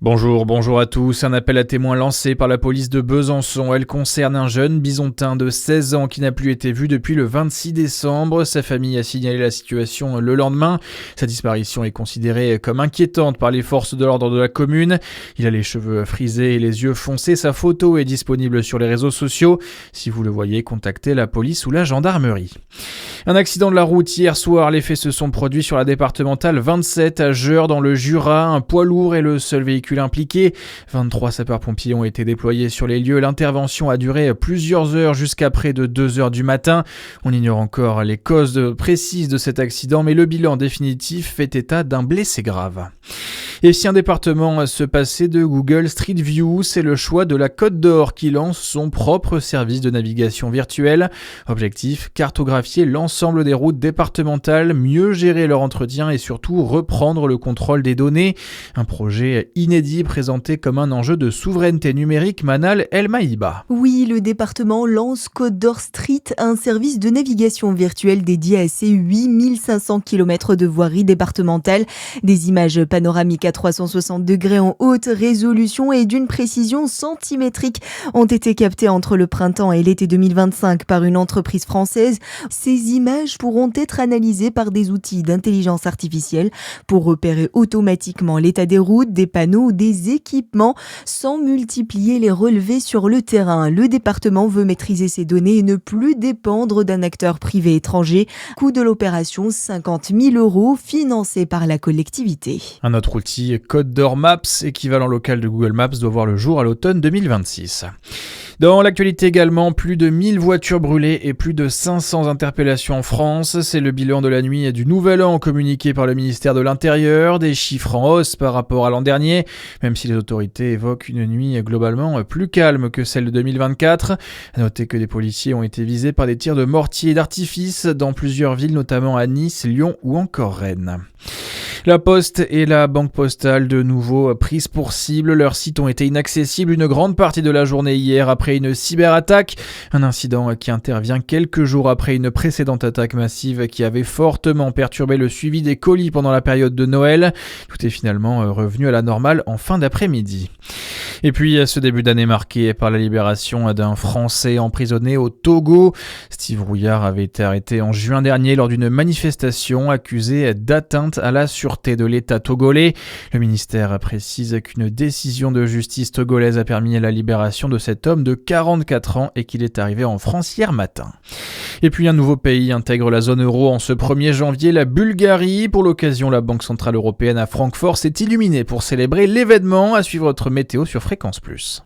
Bonjour à tous. Un appel à témoins lancé par la police de Besançon. Elle concerne un jeune bisontin de 16 ans qui n'a plus été vu depuis le 26 décembre. Sa famille a signalé la situation le lendemain. Sa disparition est considérée comme inquiétante par les forces de l'ordre de la commune. Il a les cheveux frisés et les yeux foncés. Sa photo est disponible sur les réseaux sociaux. Si vous le voyez, contactez la police ou la gendarmerie. Un accident de la route hier soir. Les faits se sont produits sur la départementale 27 à Jeure dans le Jura. Un poids lourd est le seul véhicule impliqué. 23 sapeurs-pompiers ont été déployés sur les lieux. L'intervention a duré plusieurs heures jusqu'à près de 2 heures du matin. On ignore encore les causes précises de cet accident, mais le bilan définitif fait état d'un blessé grave. Et si un département se passait de Google Street View, c'est le choix de la Côte d'Or qui lance son propre service de navigation virtuelle. Objectif, cartographier l'ensemble des routes départementales, mieux gérer leur entretien et surtout reprendre le contrôle des données. Un projet inédit présenté comme un enjeu de souveraineté numérique. Manal El Maïba. Oui, le département lance Côte d'Or Street, un service de navigation virtuelle dédié à ses 8500 km de voirie départementale. Des images panoramiques à 360 degrés en haute résolution et d'une précision centimétrique ont été captées entre le printemps et l'été 2025 par une entreprise française. Ces images pourront être analysées par des outils d'intelligence artificielle pour repérer automatiquement l'état des routes, des panneaux ou des équipements sans multiplier les relevés sur le terrain. Le département veut maîtriser ces données et ne plus dépendre d'un acteur privé étranger. Coût de l'opération 50 000 €, financé par la collectivité. Un autre outil, Côte d'Or Maps, équivalent local de Google Maps, doit voir le jour à l'automne 2026. Dans l'actualité également, plus de 1000 voitures brûlées et plus de 500 interpellations en France. C'est le bilan de la nuit du Nouvel An communiqué par le ministère de l'Intérieur. Des chiffres en hausse par rapport à l'an dernier, même si les autorités évoquent une nuit globalement plus calme que celle de 2024. À noter que des policiers ont été visés par des tirs de mortier et d'artifice dans plusieurs villes, notamment à Nice, Lyon ou encore Rennes. La Poste et la Banque Postale de nouveau prises pour cible. Leurs sites ont été inaccessibles une grande partie de la journée hier après une cyberattaque. Un incident qui intervient quelques jours après une précédente attaque massive qui avait fortement perturbé le suivi des colis pendant la période de Noël. Tout est finalement revenu à la normale en fin d'après-midi. Et puis, ce début d'année marqué par la libération d'un Français emprisonné au Togo. Steve Rouillard avait été arrêté en juin dernier lors d'une manifestation accusé d'atteinte à la sûreté de l'État togolais. Le ministère précise qu'une décision de justice togolaise a permis la libération de cet homme de 44 ans et qu'il est arrivé en France hier matin. Et puis, un nouveau pays intègre la zone euro en ce 1er janvier, la Bulgarie. Pour l'occasion, la Banque Centrale Européenne à Francfort s'est illuminée pour célébrer l'événement. À suivre votre météo sur Fréquence Plus.